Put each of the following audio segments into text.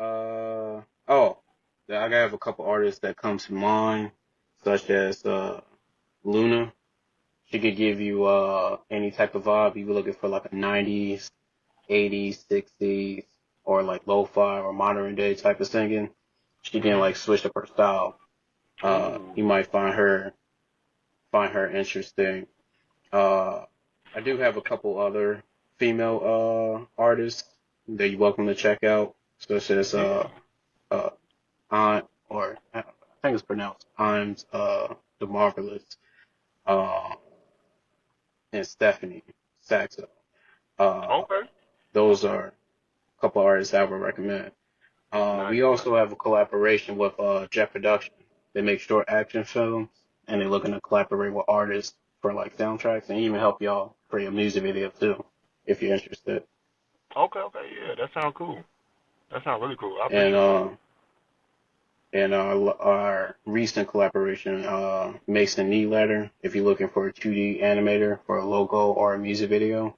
Oh, I have a couple artists that come to mind, such as Luna. She could give you any type of vibe. You were looking for like a 90s, 80s, 60s, or like lo-fi or modern day type of singing. She can Mhm. like switch up her style. Ooh. You might find her interesting. Uh, I do have a couple other female artists that you're welcome to check out, such as Yeah. uh Aunt or I think it's pronounced Aunt the Marvelous uh and Stephanie Saxo. Uh, Okay. those Okay. are a couple artists I would recommend. Nice. We Nice. also have a collaboration with Jet Production. They make short action films, and they're looking to collaborate with artists for like soundtracks, and even help y'all create a music video too, if you're interested. Okay. Okay. Yeah. That sounds cool. That sounds really cool. I And appreciate that. our recent collaboration, Mason Letter. If you're looking for a 2D animator for a logo or a music video,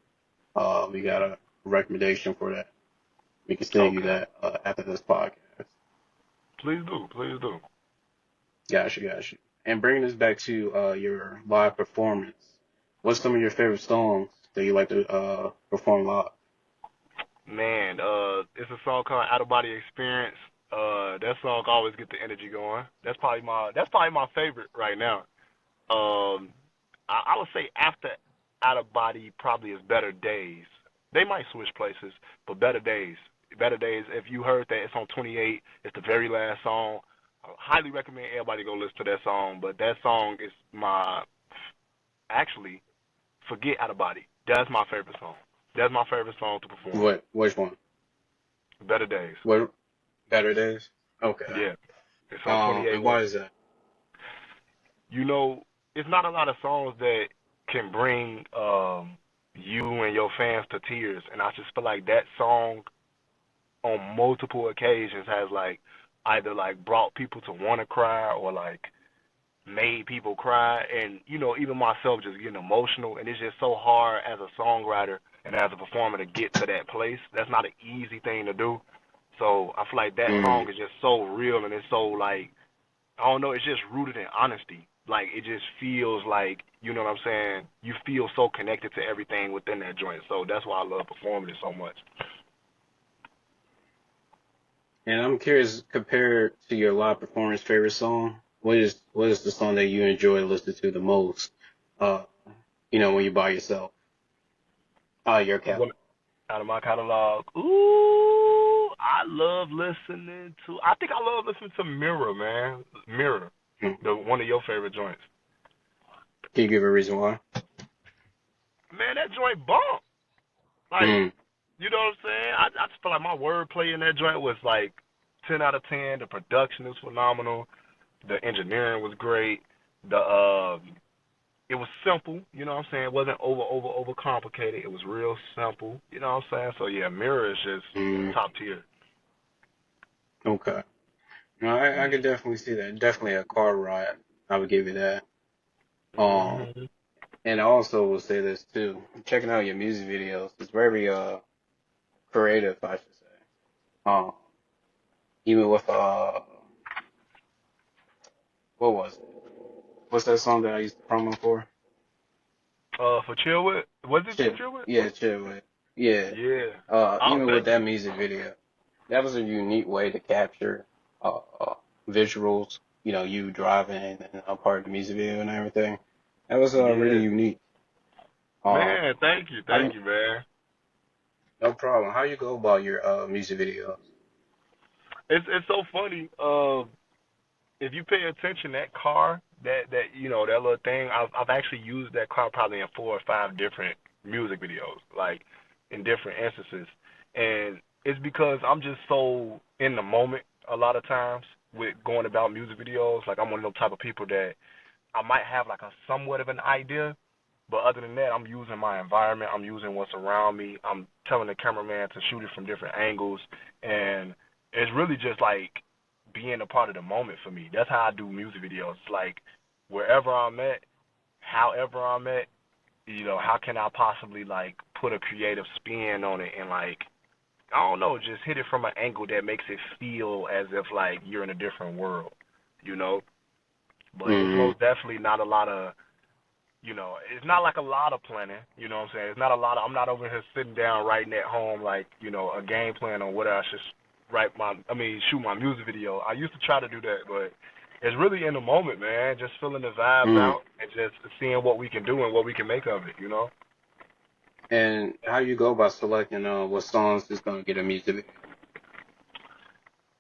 we got a recommendation for that. We can send you Okay. that after this podcast. Please do. Please do. Gotcha. And bringing us back to your live performance, what's some of your favorite songs that you like to perform live? Man, it's a song called Out of Body Experience. That song always get the energy going. That's probably my favorite right now. Um, I would say after Out of Body probably is Better Days. They might switch places, but Better Days. Better Days. If you heard that, it's on 28. It's the very last song. I highly recommend everybody go listen to that song. But that song is my actually forget Out of Body. That's my favorite song. That's my favorite song to perform. Which one? Better Days. What Better Days? Okay. Yeah, it's on 28. And why is that? You know, it's not a lot of songs that can bring you and your fans to tears, and I just feel like that song on multiple occasions has like either like brought people to want to cry or like made people cry, and even myself just getting emotional, and it's just so hard as a songwriter and as a performer to get to that place. That's not an easy thing to do. So I feel like that Mm. song is just so real, and it's so like I don't know, it's just rooted in honesty. Like it just feels like, you know what I'm saying? You feel so connected to everything within that joint. So that's why I love performing it so much. And I'm curious, compared to your live performance favorite song, what is the song that you enjoy listening to the most? Uh, when you're by yourself, your What catalog. out of my catalog? Ooh, I love listening to. I think I love listening to Mirror, man. Mirror, Mm. the one of your favorite joints. Can you give a reason why? Man, that joint bump. Like, Mm. you know what I'm saying? I just feel like my wordplay in that joint was like 10 out of 10. The production is phenomenal. The engineering was great. The it was simple, you know what I'm saying? It wasn't over complicated. It was real simple, you know what I'm saying? So yeah, Mirror is just Mm. top tier. Okay. No, I Yeah. could definitely see that. Definitely a car ride. I would give you that. Um, Mhm. and I also will say this too. Checking out your music videos is very creative, I should say. Um, even with what was it? What's that song that I used to promo for? For Chill With, was it for Chill. Chill With? Yeah, chill with. Yeah. Yeah. Oh, Even with thank that you. music video, that was a unique way to capture visuals. You driving and a part of the music video and everything. That was really Yeah. unique. Um, Man, thank you. how Thank you? you, man. No problem. How you go about your music videos? It's so funny. If you pay attention, that car, that little thing, I've actually used that car probably in 4 or 5 different music videos, like in different instances, and it's because I'm just so in the moment a lot of times with going about music videos. Like I'm one of those type of people that I might have like a somewhat of an idea, but other than that, I'm using my environment. I'm using what's around me. I'm telling the cameraman to shoot it from different angles, and it's really just like being a part of the moment for me. That's how I do music videos. It's like wherever I'm at, however I'm at, how can I possibly like put a creative spin on it and like I don't know, just hit it from an angle that makes it feel as if like you're in a different world, you know. But it's Mm-hmm. most definitely not a lot of, it's not like a lot of planning. You know what I'm saying? It's not a lot of. I'm not over here sitting down writing at home like a game plan on what I should shoot my music video. I used to try to do that, but it's really in the moment, man. Just feeling the vibes Mm. out and just seeing what we can do and what we can make of it. And how you go about selecting what songs is gonna get a music video?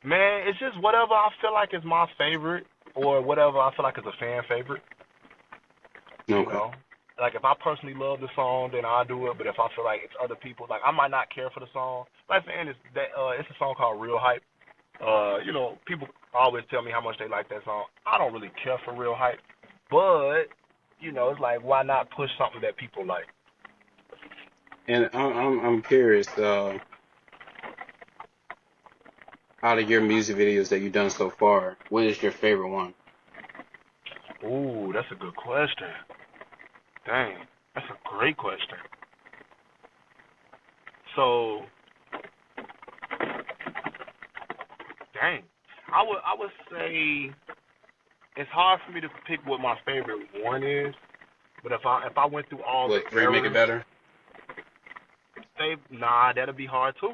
Man, it's just whatever I feel like is my favorite or whatever I feel like is a fan favorite. You Okay. know, like if I personally love the song, then I do it. But if I feel like it's other people, like I might not care for the song. Like for instance, it's a song called Real Hype. People always tell me how much they like that song. I don't really care for Real Hype, but it's like why not push something that people like? And I'm curious, out of your music videos that you've done so far, what is your favorite one? Ooh, that's a good question. Dang, that's a great question. So, dang, I would say it's hard for me to pick what my favorite one is. But if I went through all the Would three make it eras, better? that'll be hard too.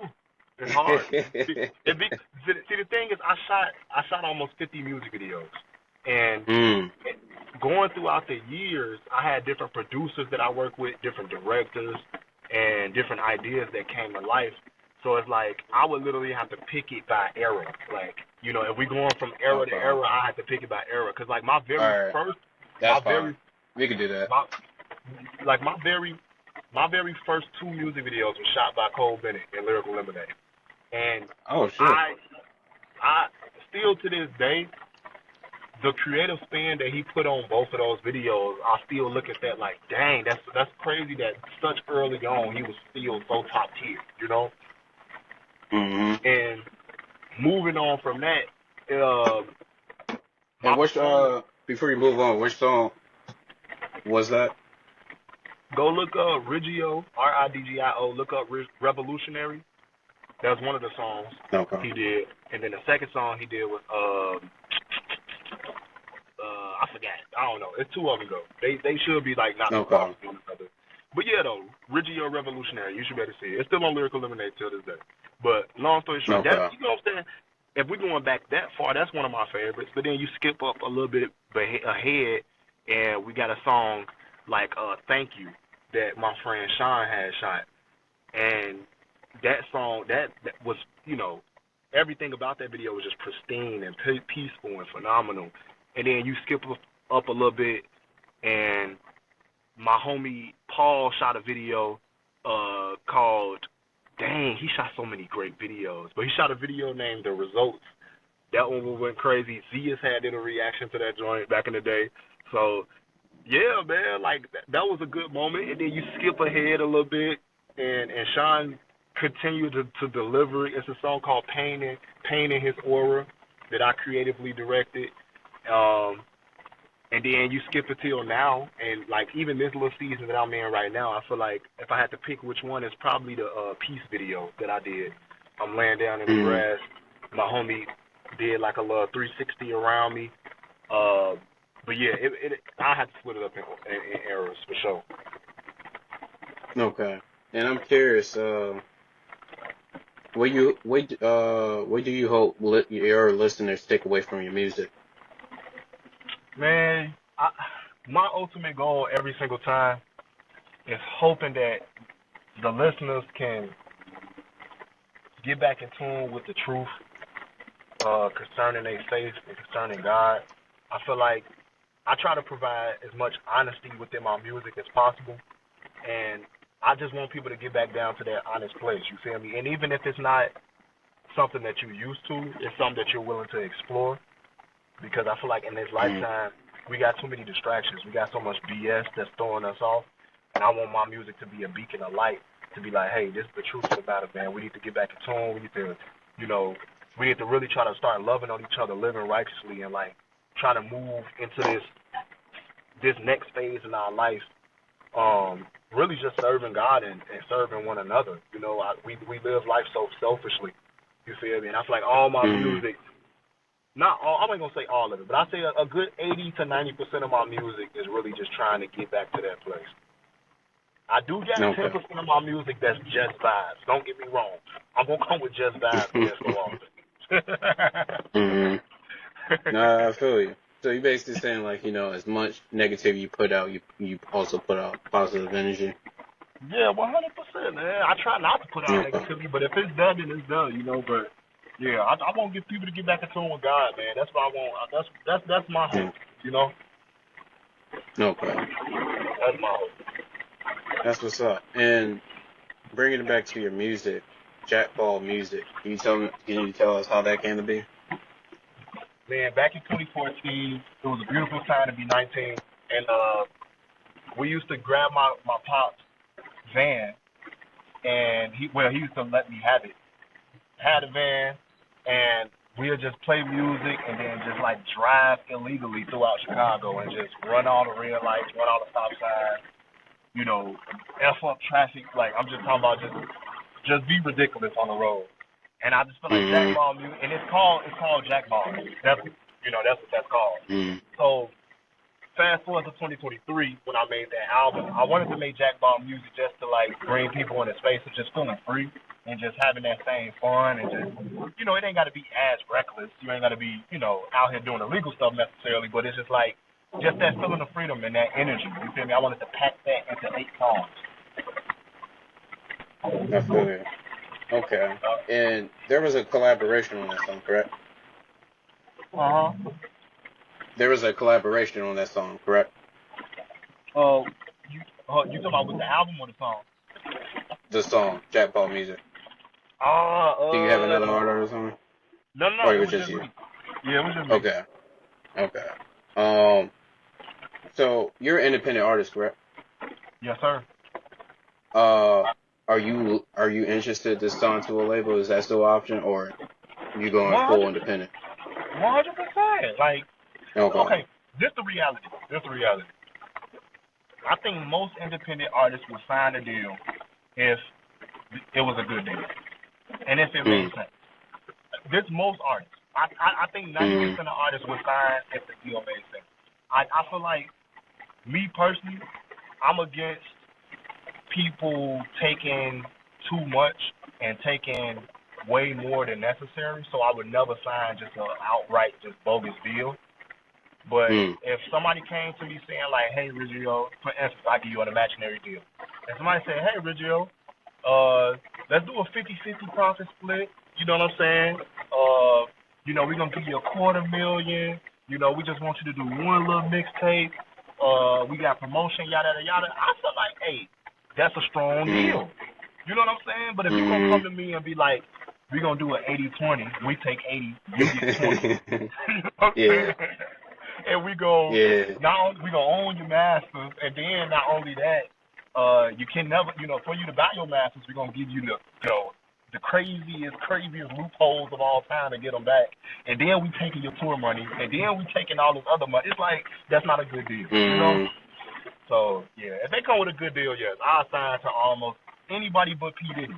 It's hard. See, it be see the thing is I shot almost 50 music videos, and Mm. going throughout the years, I had different producers that I work with, different directors, and different ideas that came to life. So it's like I would literally have to pick it by era. Like if we going from era to Okay. era, I had to pick it by era. Cause like my All very right. first, That's my fine. very We can do that. my like my very first two music videos were shot by Cole Bennett and Lyrical Lemonade. And Oh shit. I I still to this day, the creative spin that he put on both of those videos, I still look at that like, dang, that's crazy that such early on he was still so top tier. Hmm. And moving on from that, And my which performance. before you move on, which song was that? Go look up Ridgio, Ridgio. Look up Revolutionary. That was one of the songs Okay. he did, and then the second song he did was I forgot. I don't know. It's two of them though. They should be like not too far Okay. from one another. But yeah though, Ridgio Revolutionary. You should better see it. It's still on Lyrical Lemonade till this day. But long story short, that Okay. you know what I'm saying. If we're going back that far, that's one of my favorites. But then you skip up a little bit ahead, and we got a song like "Thank You" that my friend Sean had shot, and that song that was everything about that video was just pristine and peaceful and phenomenal. And then you skip up a little bit, and my homie Paul shot a video called, dang, he shot so many great videos, but he shot a video named The Results. That one went crazy. Zias had did a reaction to that joint back in the day. So yeah, man, like that was a good moment. And then you skip ahead a little bit, and Sean continued to deliver. It's a song called Pain in His Aura that I creatively directed. Um, and then you skip it till now, and like even this little season that I'm in right now, I feel like if I had to pick which one, it's probably the Peace video that I did. I'm laying down in the Mm. grass. My homie did like a little 360 around me. Uh, but yeah, I had to split it up in eras for sure. Okay. And I'm curious, what do you hope your listeners take away from your music? Man, my ultimate goal every single time is hoping that the listeners can get back in tune with the truth concerning their faith and concerning God. I feel like I try to provide as much honesty within my music as possible, and I just want people to get back down to that honest place. You feel me? And even if it's not something that you're used to, it's something that you're willing to explore. Because I feel like in this Mm. lifetime, we got too many distractions. We got so much BS that's throwing us off. And I want my music to be a beacon of light, to be like, hey, this is the truth of the matter, man. We need to get back in tune. We need to, you know, we need to really try to start loving on each other, living righteously, and like try to move into this next phase in our life, really just serving God and serving one another. You know, we live life so selfishly. You feel me? And I feel like all my Mm. music, not all, I'm not gonna say all of it, but I say a good 80 to 90% of my music is really just trying to get back to that place. I do got Okay. 10% of my music that's just vibes. Don't get me wrong. I'm gonna come with just vibes every so often. Hmm. No, I feel you. So you're basically saying like, as much negativity you put out, you also put out positive energy. Yeah, 100%, man. I try not to put out Okay. negativity, but if it's done, then it's done, you know. But yeah, I want to get people to get back in tune with God, man. That's what I want. That's my Mm. hope, you know. Okay. That's my hope. That's what's up. And bringing it back to your music, Jack Ball music. Can you tell us how that came to be? Man, back in 2014, it was a beautiful time to be 19, and we used to grab my pop's van, and he used to let me have it. Had a van, and we'll just play music and then just like drive illegally throughout Chicago and just run all the red lights, run all the stop signs, you know, F up traffic. Like I'm just talking about just be ridiculous on the road. And I just feel like Jack Mm-hmm. Ball music, and it's called Jack Ball music. That's what that's called. Mm-hmm. So fast forward to 2023 when I made that album. I wanted to make Jack Ball music just to like bring people in a space of just feeling free and just having that same fun and just it ain't got to be as reckless. You ain't got to be out here doing illegal stuff necessarily, but it's just like just that feeling of freedom and that energy. You feel me? I wanted to pack that into 8 songs. I feel you. Okay. And there was a collaboration on that song, correct? Uh huh. There was a collaboration on that song, correct? Uh, you talking about with the album or the song? The song, Jack Ball music. Ah, Do you have another artist or something? no, Or it it was was just just you? me. Yeah, it was just me. Okay. Okay. Um, so you're an independent artist, correct? Yes, sir. Uh, are you interested to sign to a label? Is that still an option, or you going full 100%. independent? 100%. Like, Okay. okay, this the reality. This the reality. I think most independent artists will sign a deal if it was a good deal and if it made Mm. sense. This most artists. I think 90% Mm. of artists would sign if the deal made sense. I feel like me personally, I'm against people taking too much and taking way more than necessary. So I would never sign just an outright just bogus deal. But Mm. if somebody came to me saying like, "Hey, Ridgio," for instance, I give you an imaginary deal, and somebody said, "Hey, Ridgio, let's do a 50-50 profit split." You know what I'm saying? We're gonna give you $250,000. We just want you to do one little mixtape. We got promotion, yada yada yada. I feel like, hey, that's a strong Mm. deal. You know what I'm saying? But if you gonna come Mm. to me and be like, we're gonna do an 80-20, we take 80, you get 20. You know what I'm Yeah. saying? And we go Yeah. not only we gonna own your masters, and then not only that, you can never, for you to buy your masters, we're gonna give you the craziest loopholes of all time to get them back, and then we taking your tour money, and then we taking all this other money. It's like that's not a good deal. Mm. So yeah, if they come with a good deal, yes, I'll sign to almost anybody but P Diddy.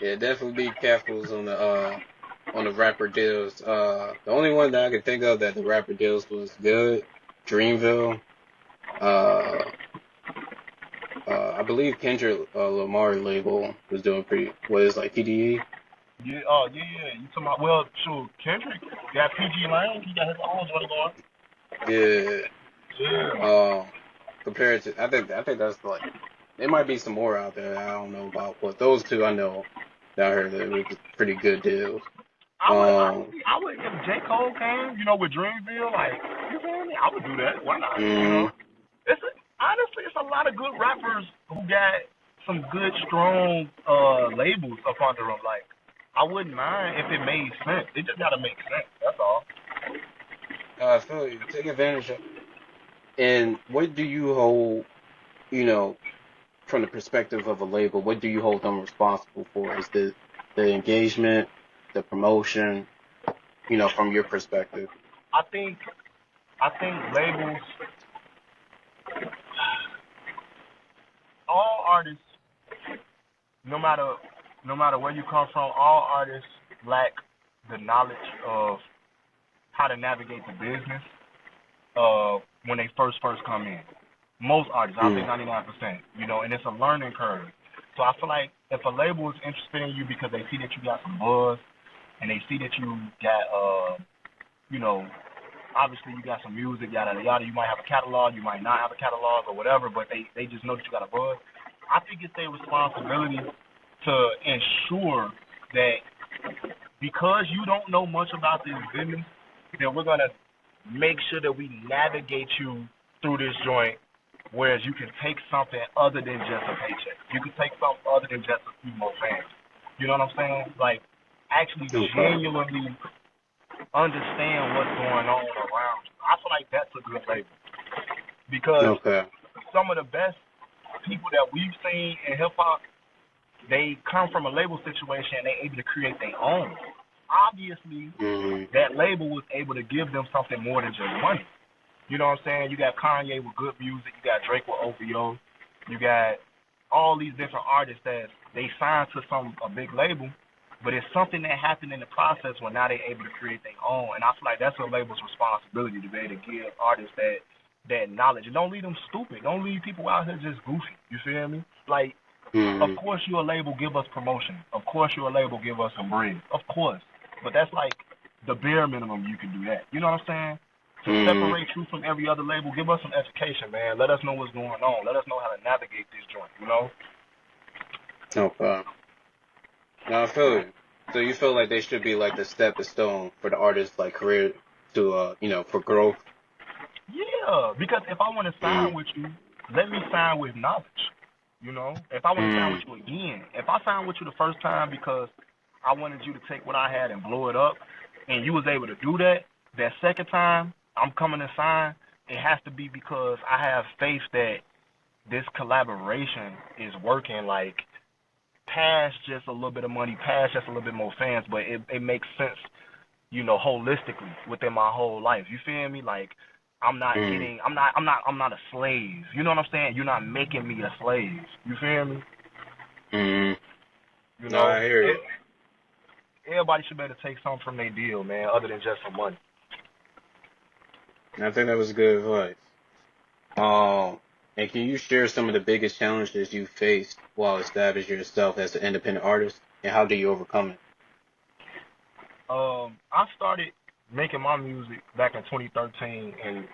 Yeah, definitely be careful on the rapper deals. The only one that I could think of that the rapper deals was good, Dreamville. Uh, I believe Kendrick Lamar label was doing pretty. What is like PDE? Yeah, oh yeah. You talking about? Well, sure. Kendrick got PG Lane. He got his own joint going. Yeah. Yeah. Um, compared to, I think that's like there might be some more out there that I don't know about, but those two I know that I heard that it was pretty good deals. I would Um, honestly, if J Cole came, with Dreamville, like you feel me? I would do that. Why not? mm, Honestly, it's a lot of good rappers who got some good, strong labels up under them. Like I wouldn't mind if it made sense. It just gotta make sense. That's all. so you take advantage of. And what do you hold, you know, from the perspective of a label? What do you hold them responsible for? Is the engagement, the promotion, from your perspective? I think I think labels, all artists, no matter where you come from, all artists lack the knowledge of how to navigate the business when they first come in. Most artists, I'll say Mm. 99%, and it's a learning curve. So I feel like if a label is interested in you because they see that you got some buzz and they see that you got, you know, obviously you got some music, yada yada. You might have a catalog, you might not have a catalog or whatever, but they just know that you got a buzz. I think it's their responsibility to ensure that because you don't know much about this business, that we're gonna make sure that we navigate you through this joint, whereas you can take something other than just a paycheck. You can take something other than just a few more fans. You know what I'm saying? Like actually Okay. genuinely understand what's going on around you. I feel like that's a good label because Okay. some of the best people that we've seen in hip hop, they come from a label situation and they're able to create their own. Obviously, Mm. that label was able to give them something more than just money. You know what I'm saying? You got Kanye with good music. You got Drake with OVO. You got all these different artists that they signed to a big label, but it's something that happened in the process where now they're able to create their own. And I feel like that's a label's responsibility to be able to give artists that knowledge. And don't leave them stupid. Don't leave people out here just goofy. You feel me? Like, of Mm. course you're a label, give us promotion. Of course you're a label, give us some bread. Of course. But that's like the bare minimum you can do that. You know what I'm saying? To Mm. separate you from every other label, give us some education, man. Let us know what's going on. Let us know how to navigate this joint, you know? Okay. Now I feel you. So you feel like they should be like the stepping stone for the artist's like career to for growth. Yeah, because if I want to sign Mm. with you, let me sign with knowledge. You know, if I want to sign with Mm. you again, if I signed with you the first time because I wanted you to take what I had and blow it up, and you was able to do that, that second time I'm coming to sign, it has to be because I have faith that this collaboration is working. Like past just a little bit of money, past just a little bit more fans, but it makes sense, holistically within my whole life. You feel me? Like I'm not Mm. getting I'm not a slave. You know what I'm saying? You're not making me a slave. You feel me? Mm. You No, know? I hear you. Everybody should be able to take something from their deal, man, other than just some money. I think that was good advice. Um, and can you share some of the biggest challenges you faced while establishing yourself as an independent artist, and how did you overcome it? I started making my music back in 2013, and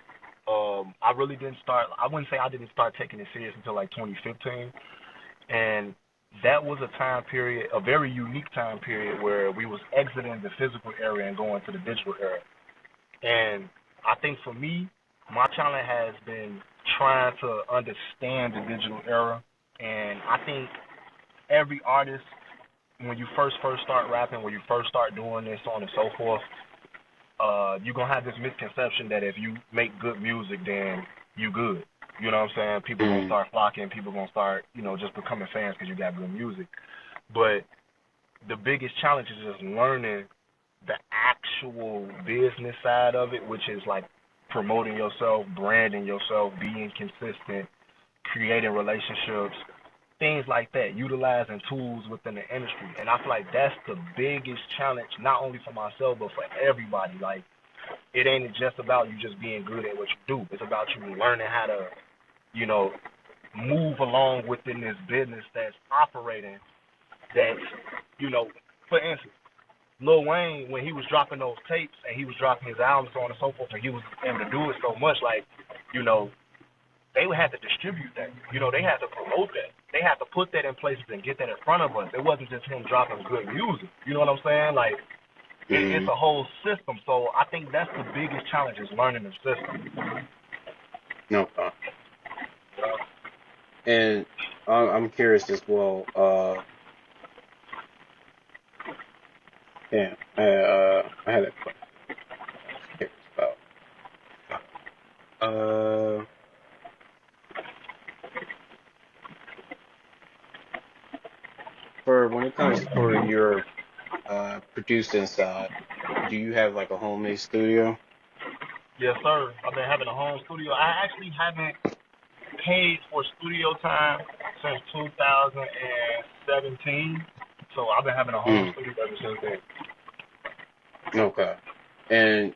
I really didn't start. I wouldn't say I didn't start taking it serious until like 2015, and that was a time period, a very unique time period where we was exiting the physical era and going to the digital era. And I think for me, my challenge has been trying to understand the digital era. And I think every artist, when you first start rapping, when you first start doing this, so on and so forth, you're gonna have this misconception that if you make good music, then you good. You know what I'm saying? People gonna Mm. start flocking. People gonna start, just becoming fans because you got good music. But the biggest challenge is just learning the actual business side of it, which is like promoting yourself, branding yourself, being consistent, creating relationships, things like that, utilizing tools within the industry. And I feel like that's the biggest challenge, not only for myself, but for everybody. Like, it ain't just about you just being good at what you do. It's about you learning how to, you know, move along within this business that's operating, that's, you know, for instance, Lil Wayne, when he was dropping those tapes and he was dropping his albums, so on and so forth, and he was able to do it so much, like, you know, they would have to distribute that. They had to promote that. They had to put that in places and get that in front of us. It wasn't just him dropping good music. You know what I'm saying? Like, it's Mm. a whole system. So I think that's the biggest challenge is learning the system. No. And I'm curious as well. Damn. I had a question I was curious about. Uh, for when it comes for your producing side, do you have like a homemade studio? Yes, sir. I've been having a home studio. I actually haven't paid for studio time since 2017. So I've been having a home Mm, studio ever since then. okay. And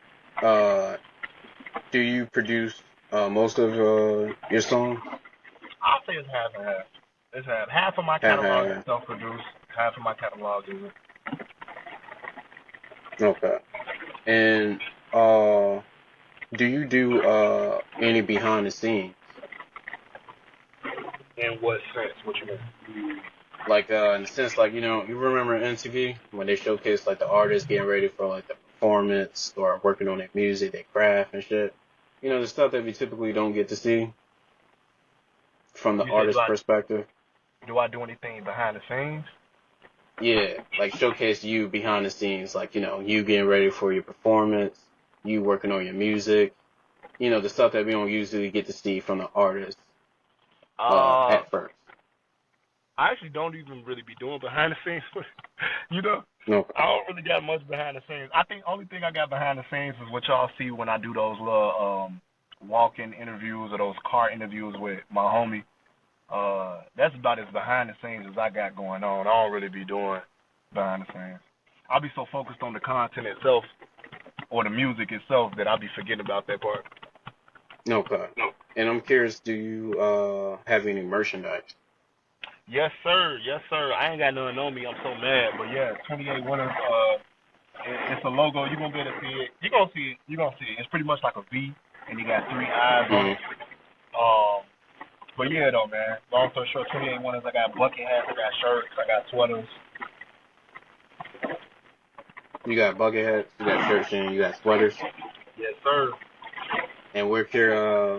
do you produce most of your songs? I'll say it's half and half. It's half of my Have catalog is had. self-produced. Half of my catalog is. Okay. And do you do any behind the scenes? In what sense? What you mean? Like in the sense like, you remember MTV when they showcase like the artists getting ready for like the performance or working on their music, their craft and shit. The stuff that we typically don't get to see from the You said artist perspective. do I do anything behind the scenes? Yeah, like showcase you behind the scenes, like, you getting ready for your performance, you working on your music, the stuff that we don't usually get to see from the artist Uh, at first. I actually don't even really be doing behind the scenes. you know, I Okay. don't really got much behind the scenes. I think only thing I got behind the scenes is what y'all see when I do those little walk-in interviews or those car interviews with my homie. That's about as behind the scenes as I got going on. I don't really be doing behind the scenes. I'll be so focused on the content itself or the music itself that I'll be forgetting about that part. Okay. No. And I'm curious, do you have any merchandise? Yes, sir. Yes, sir. I ain't got nothing on me. I'm so mad. But yeah, 28 winners. It's a logo. You're gonna be able to see it. You're gonna see it. You're gonna see it. It's pretty much like a V, and you got three eyes on Hmm. it. Um, but yeah, though, man. Long story short, 28 winners. I got bucket hats. I got shirts. I got sweaters. You got bucket hats, you got shirts, and you got sweaters. Yes, sir. And where can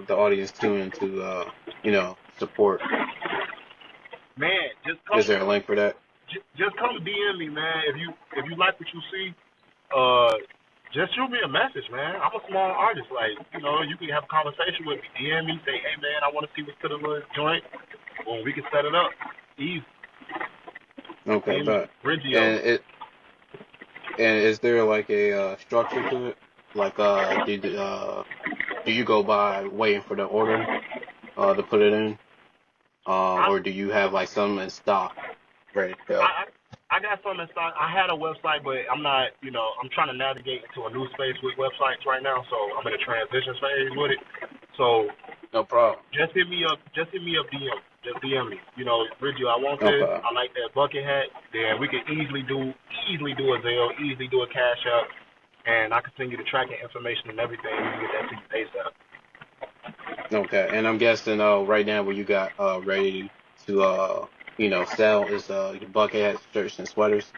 the audience tune in to, support? Man, just Is come. there a link for that? Just come DM me, man. If you like what you see, uh, just shoot me a message, man. I'm a small artist. Like, you can have a conversation with me. DM me, say, hey, man, I want to see what's to the little joint. Well, we can set it up. Easy. Okay, DM me. but Ridgio. and and is there like a structure to it? Like do you go by waiting for the order to put it in, I, or do you have like some in stock ready to I, go? I I got something in stock. I had a website, but I'm not, I'm trying to navigate into a new space with websites right now, so I'm in a transition phase with it. So No problem. just hit me up DM. Just DM me. Ridgio, I want this. Okay. I like that bucket hat. Then we can easily do a Zelle, easily do a Cash App, and I can send you the tracking information and everything. You can get that to you ASAP. Okay. And I'm guessing right now what you got ready to sell is your bucket hats, shirts, and sweaters.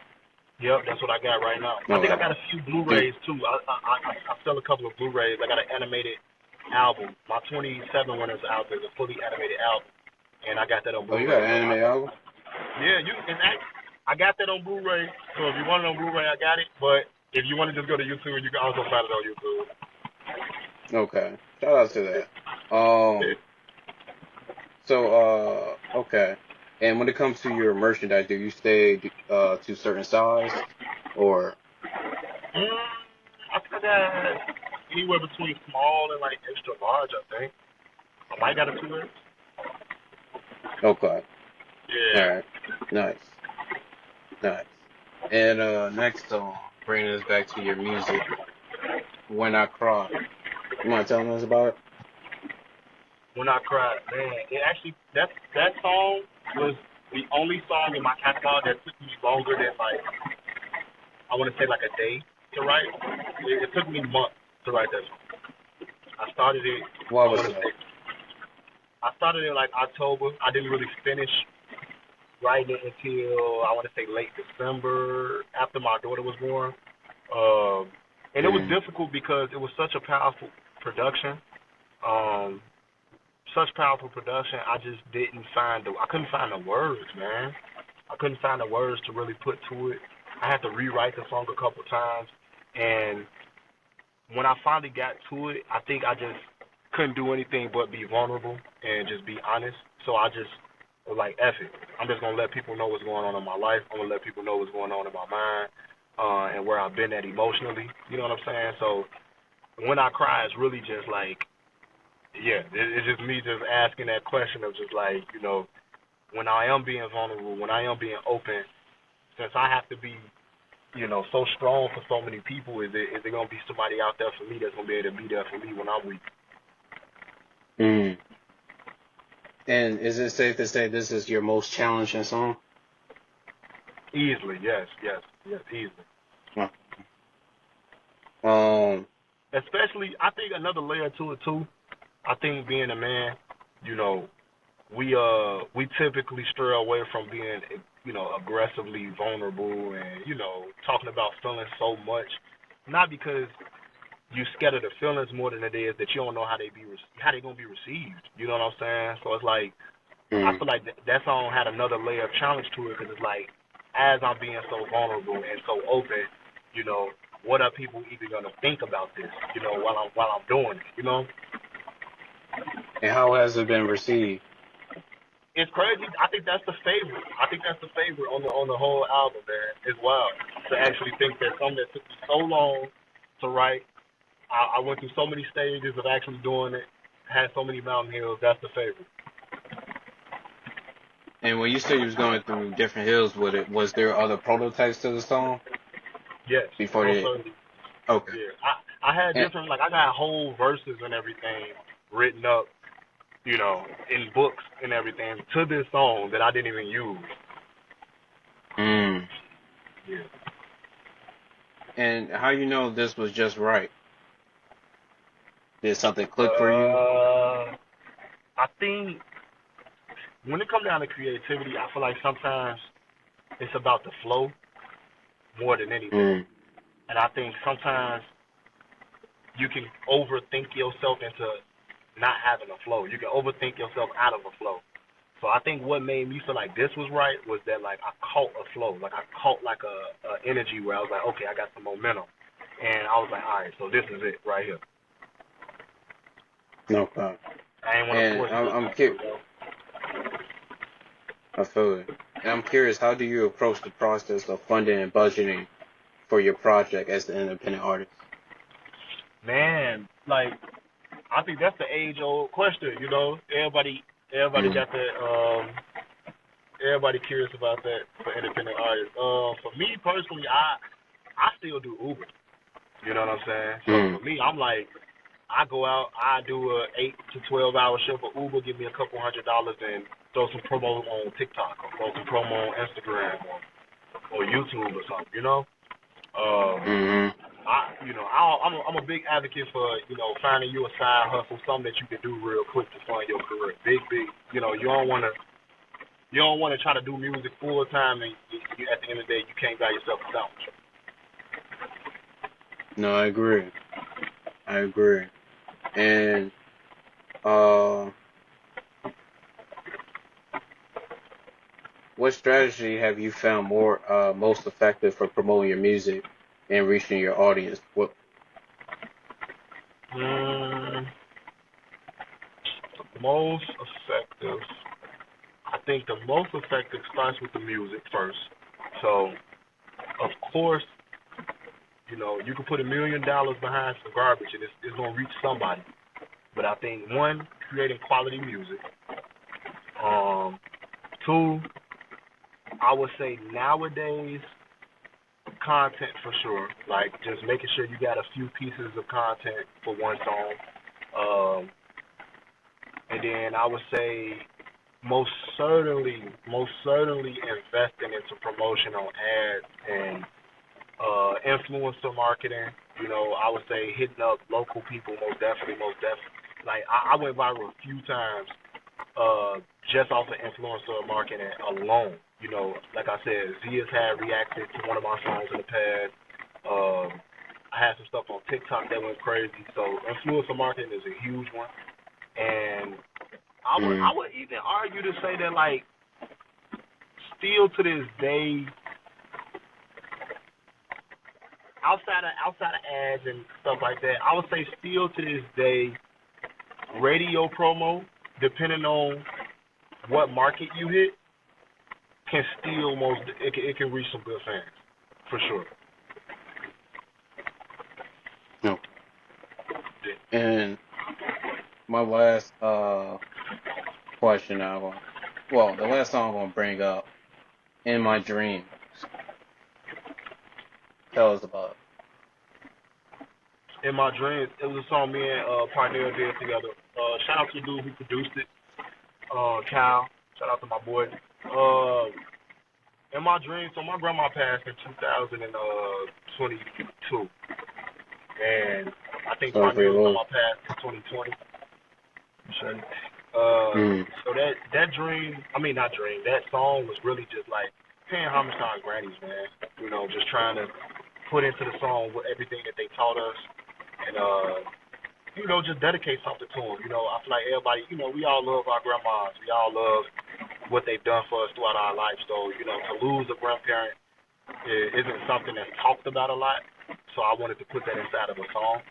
Yep, that's what I got right now. I think I Okay. got a few Do Blu-rays too. I sell a couple of Blu-rays. I got an animated album. My 27 winners album is a fully animated album, and I got that on Oh, you got Blu-ray. an So anime album? yeah, I got that on Blu-ray. So if you want it on Blu-ray, I got it. But if you want to just go to YouTube, you can also find it on YouTube. Okay. Shout out to that. So, okay. And when it comes to your merchandise, do you stay to certain size or I think I got anywhere between small and like extra large. I think I might got a 2X. okay? All Yeah. right. Nice, nice. And next song, bringing us back to your music, "When I Cry." You mind telling us about it? When I Cried, man, it actually that song was the only song in my catalog that took me longer than like I want to say like a day to write. It took me months to write that song. I started it. Why I was want to so? say I started it like October. I didn't really finish writing it until I want to say late December after my daughter was born. And it was Mm, difficult because it was such a powerful production. Um, Such powerful production. I just I couldn't find the words, man. I couldn't find the words to really put to it. I had to rewrite the song a couple times, and when I finally got to it, I think I just couldn't do anything but be vulnerable and just be honest. So I just was like, F it. I'm just gonna let people know what's going on in my life. I'm gonna let people know what's going on in my mind, and where I've been at emotionally. You know what I'm saying? So When I cry, it's really just like, yeah, it's just me just asking that question of just like, when I am being vulnerable, when I am being open, since I have to be, so strong for so many people, is there gonna be somebody out there for me that's gonna be able to be there for me when I'm weak? Mm. And is it safe to say this is your most challenging song? Easily, yes, easily. Well, Um, Especially, I think another layer to it too. I think being a man, you know, we typically stray away from being, aggressively vulnerable and talking about feelings so much, not because you scared of the feelings more than it is that you don't know how they gonna be received. You know what I'm saying? So it's like I mm. feel like that song had another layer of challenge to it because it's like as I'm being so vulnerable and so open, what are people even gonna think about this? While I'm doing it. And how has it been received? It's crazy. I think that's the favorite. I think that's the favorite on the whole album, man. It's wild to actually think that something that took me so long to write. I went through so many stages of actually doing it. Had so many mountain hills. That's the favorite. And when you said you was going through different hills with it, was there other prototypes to the song Yes, before most they? certainly. Okay. Yeah, I had And, different I got whole verses and everything written up, in books and everything to this song that I didn't even use. mm. Yeah. And how you know this was just right? Did something click for you? I think when it comes down to creativity, I feel like sometimes it's about the flow more than anything. Mm. And I think sometimes you can overthink yourself into not having a flow. You can overthink yourself out of a flow. So I think what made me feel like this was right was that like I caught a flow, like I caught like a energy where I was like, okay, I got some momentum, and I was like, all right, so this is it right here. Okay. I ain't want to And force I'm, this. I'm cu- I feel it. And I'm curious, how do you approach the process of funding and budgeting for your project as an independent artist? Man, like I think that's the age old question. Everybody Mm. got that. Everybody curious about that for independent artists. For me personally, I still do Uber. You know what I'm saying? So Mm. for me, I'm like, I go out, I do a 8 to 12 hour shift for Uber, give me a couple $100 and throw some promo on TikTok or throw some promo on Instagram or YouTube or something. Mm. I'm a big advocate for finding you a side hustle, something that you can do real quick to fund your career. Big. You don't want to try to do music full time and at the end of the day you can't buy yourself a sandwich. No, I agree. I agree. And uh, what strategy have you found most effective for promoting your music and reaching your audience? What? Mm, most effective. I think the most effective starts with the music first. So of course, you can put $1 million behind some garbage and it's gonna reach somebody. But I think one, creating quality music. Two, I would say nowadays content for sure. Like just making sure you got a few pieces of content for one song. Um, and then I would say most certainly investing into promotion on ads and influencer marketing. I would say hitting up local people most definitely. Like I went viral a few times just off of influencer marketing alone. Like I said, Zia's had reacted to one of my songs in the past. I had some stuff on TikTok that went crazy. So influencer marketing is a huge one. And I Mm. would even argue to say that like still to this day, outside of ads and stuff like that, I would say still to this day, radio promo, depending on what market you hit, can still it can reach some good fans for sure. No. And my last question the last song I'm gonna bring up, "In My Dreams." Tell us about In My Dreams, it was a song me and Parnell did together. Shout out to the dude who produced it, Cal. Shout out to my boy. In My Dreams, so my grandma passed in 2022, and I it. think Sorry for your Parnell's loss. grandma passed in 2020. Sure. Mm. So that dream, I mean not dream, that song was really just like paying homage to our grannies, man. You know, just trying to put into the song with everything that they taught us, and you know, just dedicate something to them. You know, I feel like everybody, you know, we all love our grandmas. We all love what they've done for us throughout our life. So, you know, to lose a grandparent isn't something that's talked about a lot. So I wanted to put that inside of a song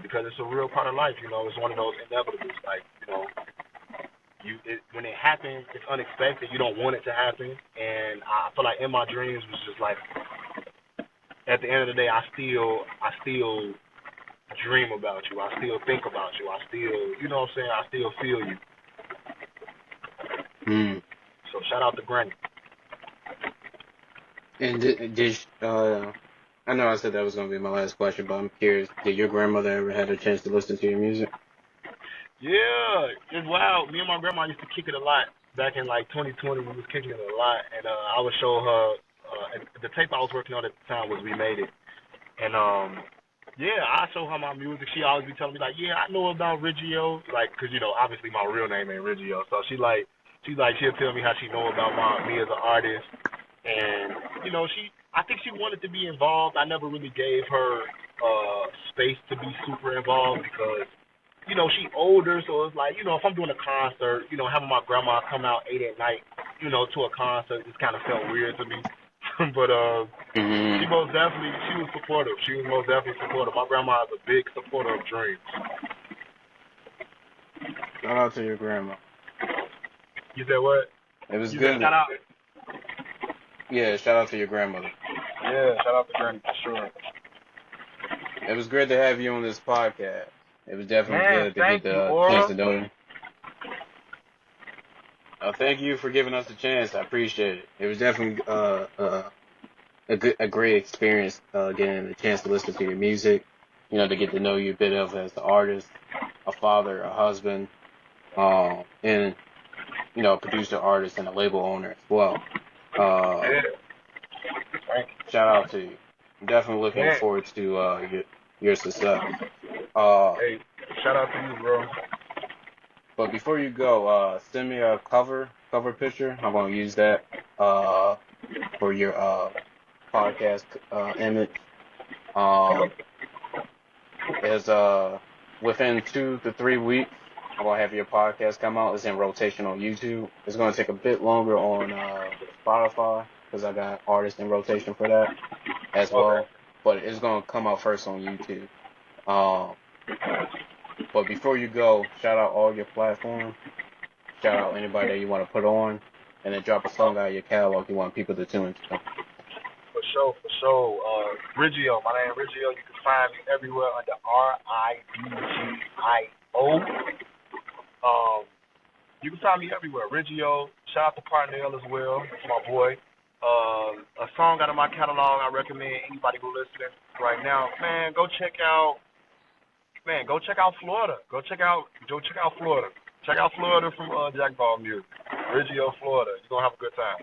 because it's a real part of life. You know, it's one of those inevitables. Like, you know, when it happens, it's unexpected. You don't want it to happen. And I feel like In My Dreams was just like, at the end of the day, I still dream about you. I still think about you. I still, you know what I'm saying? I still feel you. Mm. So shout out to Granny. And I know I said that was gonna be my last question, but I'm curious. Did your grandmother ever had a chance to listen to your music? Yeah, it's wild. Me and my grandma used to kick it a lot back in like 2020. We was kicking it a lot, and I would show her. The tape I was working on at the time was We Made It, and yeah, I show her my music. She always be telling me like, yeah, I know about Ridgio, like, cause you know, obviously my real name ain't Ridgio, so she'll tell me how she know about me as an artist, and you know, I think she wanted to be involved. I never really gave her space to be super involved because you know, she older, so it's like, you know, if I'm doing a concert, you know, having my grandma come out 8 at night, you know, to a concert just kind of felt weird to me. But Mm-hmm. she was supportive. She was most definitely supportive. My grandma is a big supporter of dreams. Shout out to your grandma. You said what? It was You said good. shout out? Yeah, shout out to your grandmother. Yeah, shout out to Granny for sure. It was great to have you on this podcast. It was definitely Man, good to get thank you, the chance Aura. to know you. Thank you for giving us the chance. I appreciate it. It was definitely a great experience getting the chance to listen to your music. You know, to get to know you a bit of as an artist, a father, a husband, and you know, a producer, artist, and a label owner as well. Uh, Yeah, thank Shout out to you. I'm definitely you. looking Man, forward to your success. Uh, hey, shout out to you, bro. but before you go, send me a cover picture. I'm gonna use that uh for your podcast image. Um, is within 2 to 3 weeks, I'm gonna have your podcast come out. It's in rotation on YouTube. It's gonna take a bit longer on Spotify because I got artists in rotation for that as Okay. well. But it's gonna come out first on YouTube. Um, but before you go, shout out all your platforms. Shout out anybody that you want to put on, and then drop a song out of your catalog you want people to tune into. For sure, for sure. Ridgio, my name is Ridgio. You can find me everywhere under Ridgio. You can find me everywhere. Ridgio. Shout out to Parnell as well. That's my boy. A song out of my catalog I recommend anybody who listening right now. Man, go check out Florida. Go check out Florida. Check out Florida from Jack Ball Music. Ridgio, Florida. You're gonna have a good time.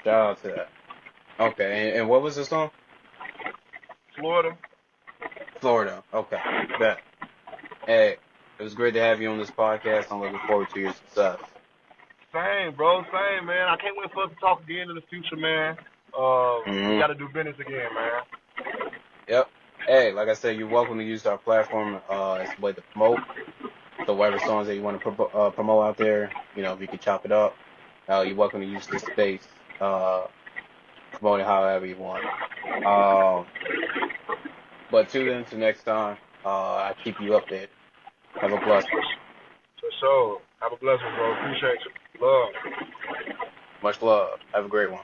Shout out to that. Okay, and what was the song? Florida. Florida. Okay, bet. Hey, it was great to have you on this podcast. I'm looking forward to your success. Same, bro. Same, man. I can't wait for us to talk again in the future, man. We Hmm. got to do business again, man. Yep. Hey, like I said, you're welcome to use our platform as a way to promote. So whatever songs that you want to promote out there, you know, if you could chop it up, you're welcome to use this space, promote it however you want. Um, but tune in to next time. I keep you updated. Have a blessed one. For sure. Have a blessing, bro. Appreciate you. Love. Much love. Have a great one.